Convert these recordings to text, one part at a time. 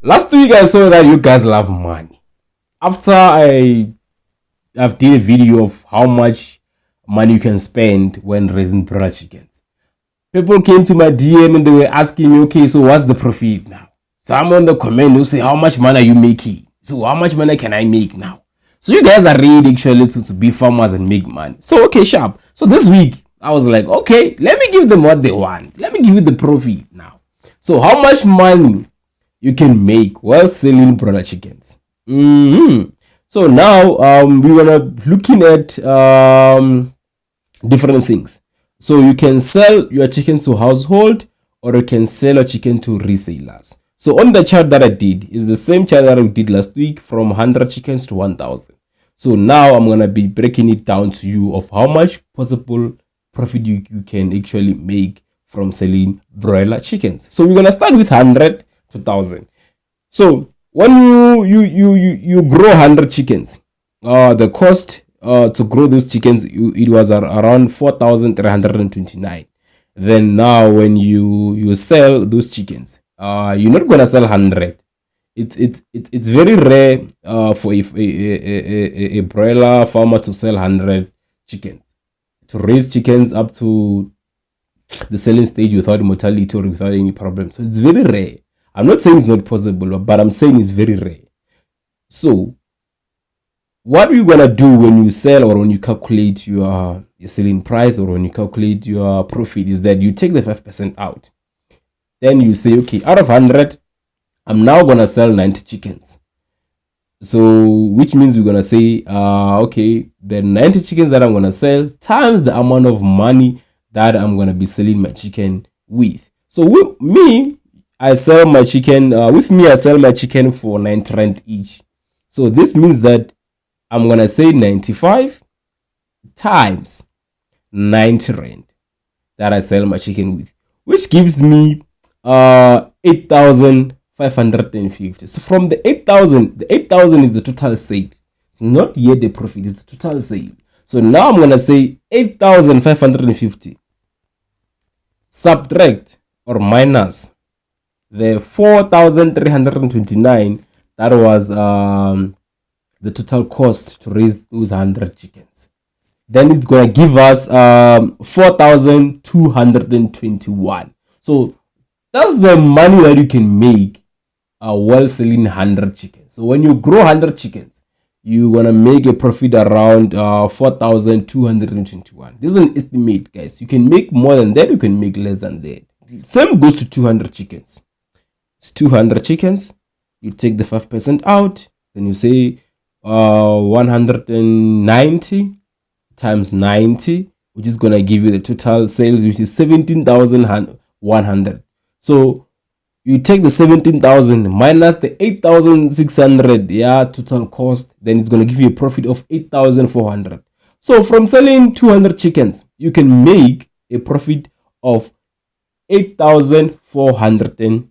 last week I saw that you guys love money. After I've did a video of how much money you can spend when raising broiler chickens, people came to my DM and they were asking me, okay, so what's the profit now? So I'm on the comment, you say, how much money are you making? So how much money can I make now? So you guys are ready actually to be farmers and make money. So okay, sharp. So this week I was like, okay, let me give them what they want. Let me give you the profit now. So how much money you can make while selling broiler chickens? So now we're gonna looking at different things. So you can sell your chickens to household, or you can sell your chicken to resellers. So on the chart that I did is the same chart that I did last week, from 100 chickens to 1,000. So now I'm gonna be breaking it down to you of how much possible profit you can actually make from selling broiler chickens. So we're gonna start with 100 to 1,000. So when you grow 100 chickens, the cost to grow those chickens, it was around 4,329. Then now when you sell those chickens, you're not gonna sell 100. It's very rare for a broiler farmer to sell 100 chickens, to raise chickens up to the selling stage without mortality or without any problem. So it's very rare. I'm not saying it's not possible, but I'm saying it's very rare. So what are you gonna do when you sell, or when you calculate your selling price, or when you calculate your profit, is that you take the 5% out. Then you say, okay, out of 100, I'm now gonna sell 90 chickens. So which means we're gonna say, okay, the 90 chickens that I'm gonna sell times the amount of money that I'm gonna be selling my chicken with. So with me, I sell my chicken I sell my chicken for 90 rand each. So this means that I'm gonna say 95 times 90 rand that I sell my chicken with, which gives me 8,550. So from the 8,000, the 8,000 is the total sale. It's not yet the profit, it's the total sale. So now I'm gonna say 8,550 subtract or minus the 4,329 that was the total cost to raise those 100 chickens. Then it's gonna give us 4,221. So that's the money that you can make while selling 100 chickens. So when you grow 100 chickens, you're gonna make a profit around 4,221. This is an estimate, guys. You can make more than that, you can make less than that. Same goes to 200 chickens. It's 200 chickens. You take the 5% out, then you say 190 times 90, which is gonna give you the total sales, which is 17,100. So you take the 17,000 minus the 8,600, total cost, then it's gonna give you a profit of 8,400. So from selling 200 chickens, you can make a profit of 8,420.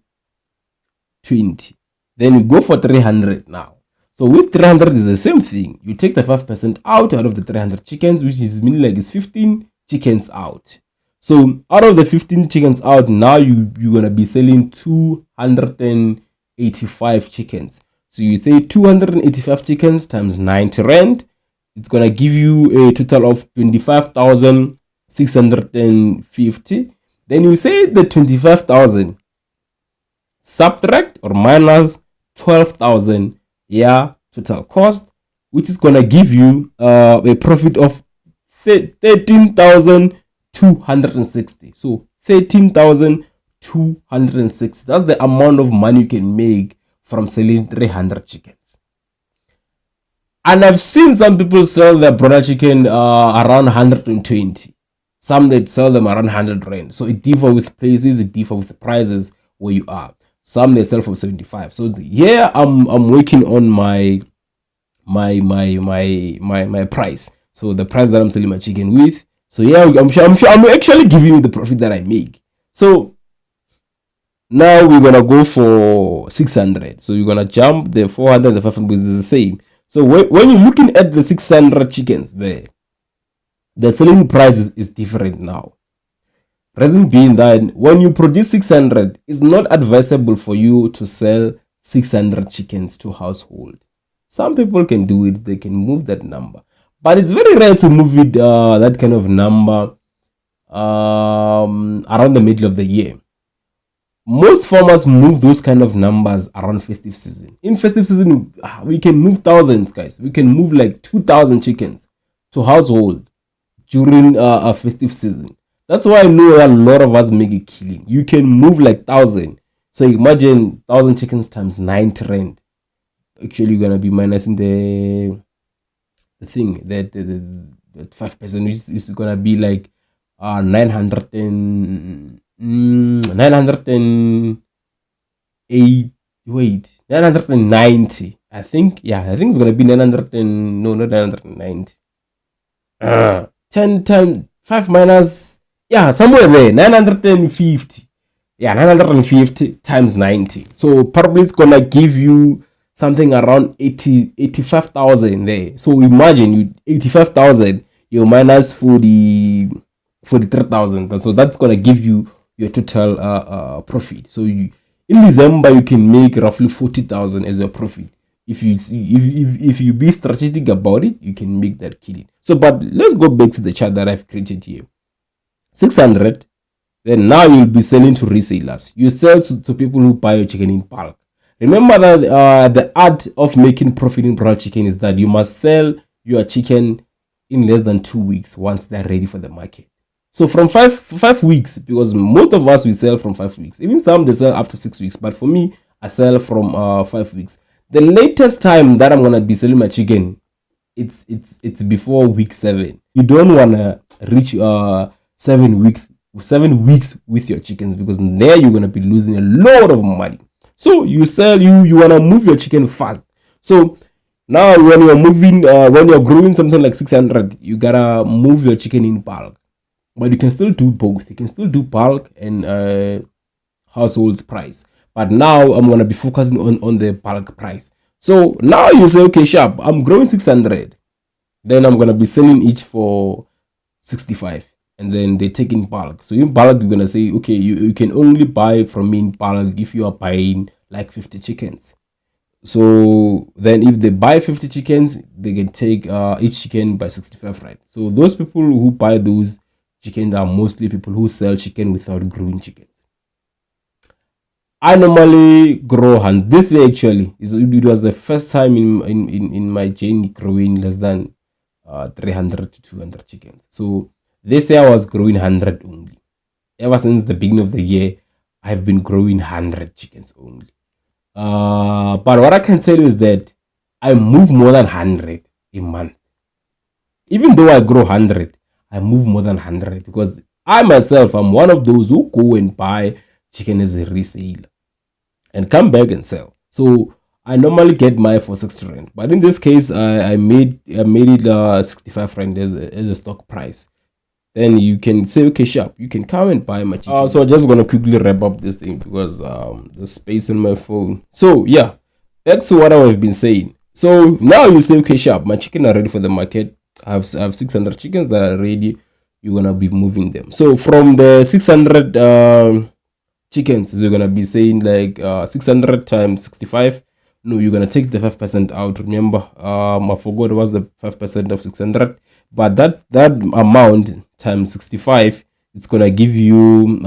Then you go for 300 now. So with 300 is the same thing. You take the 5% out of the 300 chickens, which is meaning like it's 15 chickens out. So out of the 15 chickens out, now you're gonna be selling 285 chickens. So you say 285 chickens times 90 rand. It's gonna give you a total of 25,650. Then you say the 25,000 subtract or minus 12,000 total cost, which is gonna give you a profit of 13,260. So 13,260. That's the amount of money you can make from selling 300 chickens. And I've seen some people sell their broiler chicken around 120. Some that sell them around 100 rand. So it differs with places, it differs with the prices where you are. Some they sell for 75. So here I'm working on my price. So the price that I'm selling my chicken with. So yeah, I'm actually giving you the profit that I make. So now we're gonna go for 600. So you're gonna jump the 400, the 500 is the same. So when you're looking at the 600 chickens there, the selling price is different now. Reason being that when you produce 600, it's not advisable for you to sell 600 chickens to household. Some people can do it, they can move that number, but it's very rare to move it that kind of number around the middle of the year. Most farmers move those kind of numbers around festive season. In festive season, we can move thousands, guys. We can move like 2,000 chickens to household during a festive season. That's why I know a lot of us make a killing. You can move like 1,000. So imagine 1,000 chickens times 90 rand. Actually, you're gonna be minusing the thing that the 5% is gonna be like 908, wait, 990. I think it's gonna be 900 and no, not 990. 10 times 5 minus, somewhere there, 950. 950 times 90. So probably it's gonna give you something around 85,000 there. So imagine you 85,000, you minus 43,000. So that's gonna give you your total profit. So in December you can make roughly 40,000 as your profit. If you be strategic about it, you can make that killing. So, but let's go back to the chart that I've created here. 600. Then now you'll be selling to resellers. You sell to people who buy your chicken in bulk. Remember that the art of making profit in broiler chicken is that you must sell your chicken in less than 2 weeks once they're ready for the market. So from five weeks, because most of us we sell from 5 weeks. Even some they sell after 6 weeks. But for me, I sell from 5 weeks. The latest time that I'm gonna be selling my chicken, it's before week 7. You don't wanna reach 7 weeks with your chickens, because there you're gonna be losing a lot of money. So you wanna move your chicken fast. So now when you're moving, when you're growing something like 600, you gotta move your chicken in bulk. But you can still do both. You can still do bulk and household's price. But now I'm gonna be focusing on the bulk price. So now you say, okay, sharp, I'm growing 600. Then I'm gonna be selling each for 65. And then they take in bulk. So in bulk, you're gonna say, okay, you can only buy from me in bulk if you are buying like 50 chickens. So then if they buy 50 chickens, they can take each chicken by 65, right? So those people who buy those chickens are mostly people who sell chicken without growing chickens. I normally grow, and this year actually it was the first time in my journey growing less than 300 to 200 chickens. So this year I was growing 100 only. Ever since the beginning of the year, I've been growing 100 chickens only. But what I can tell you is that I move more than 100 a month. Even though I grow 100, I move more than 100 because I myself am one of those who go and buy chicken as a reseller and come back and sell. So I normally get mine for 60 rand, but in this case, I made it 65 rand as a stock price. Then you can say, okay, sharp, you can come and buy my chicken. So I'm just gonna quickly wrap up this thing because the space on my phone. So yeah, back to what I've been saying. So now you say, okay, sharp, my chicken are ready for the market. I have 600 chickens that are ready. You're gonna be moving them. So from the 600 chickens, so you're gonna be saying like 600 times 65. No, you're gonna take the 5% out. Remember, I forgot what was the 5% of 600, but that amount times 65, it's gonna give you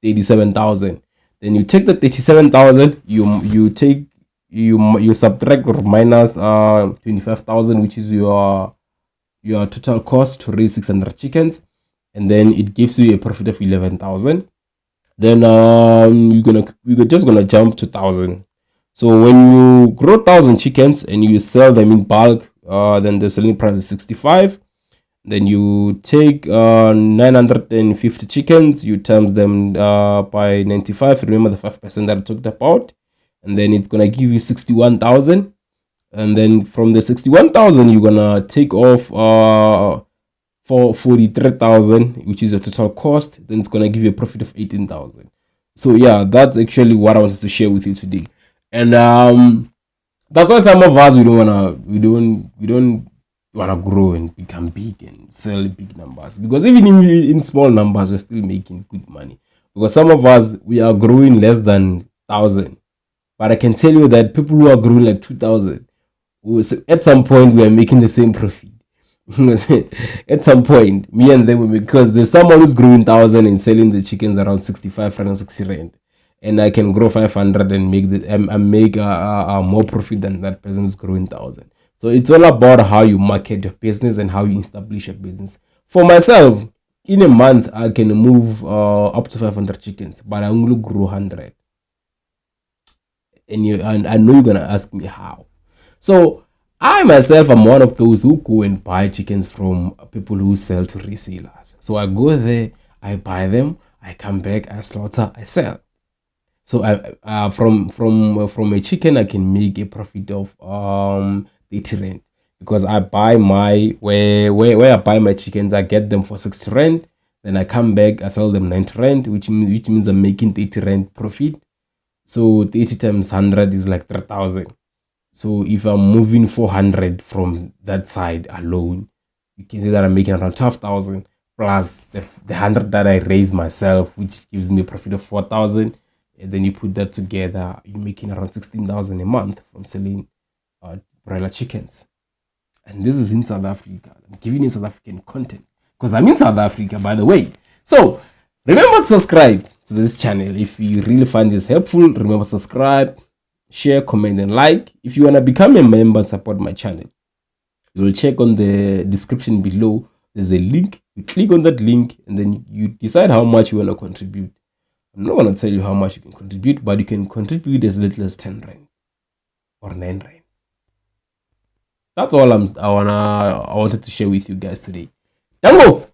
87,000. Then you take the 87,000, you subtract or minus 25,000, which is your total cost to raise 600 chickens, and then it gives you a profit of 11,000. Then we're just gonna jump to 1,000. So when you grow 1,000 chickens and you sell them in bulk, then the selling price is 65. Then you take 950 chickens, you times them by 95. Remember the 5% that I talked about, and then it's gonna give you 61,000. And then from the 61,000, you're gonna take off for 43,000, which is your total cost. Then it's gonna give you a profit of 18,000. So yeah, that's actually what I wanted to share with you today. And that's why some of us we don't wanna grow and become big and sell big numbers, because even in small numbers we're still making good money. Because some of us we are growing less than 1,000, But I can tell you that people who are growing like 2,000, at some point we are making the same profit. At some point, me and them, because there's someone who's growing 1,000 and selling the chickens around 65 rand, 60 rand, and I can grow 500 and make more profit than that person who's growing 1,000. So it's all about how you market your business and how you establish your business. For myself, in a month I can move up to 500 chickens, but I only grow 100. And I know you're gonna ask me how. So I myself am one of those who go and buy chickens from people who sell to resellers. So I go there, I buy them, I come back, I slaughter, I sell. So I from a chicken I can make a profit of 80 rand, because I buy my where I buy my chickens, I get them for 60 rand, then I come back, I sell them 90 rand, which means I'm making 80 rand profit. So 80 times 100 is like 3,000. So if I'm moving 400 from that side alone, you can say that I'm making around 12,000 plus the 100 that I raise myself, which gives me a profit of 4,000. And then you put that together, you're making around 16,000 a month from selling broiler chickens. And this is in South Africa. I'm giving you South African content because I'm in South Africa, by the way. So remember to subscribe to this channel. If you really find this helpful, remember to subscribe, share, comment, and like. If you want to become a member and support my channel, you will check on the description below. There's a link. You click on that link and then you decide how much you want to contribute. I'm not going to tell you how much you can contribute, but you can contribute as little as 10 rand or 9 rand. That's all I wanted to share with you guys today. Dango!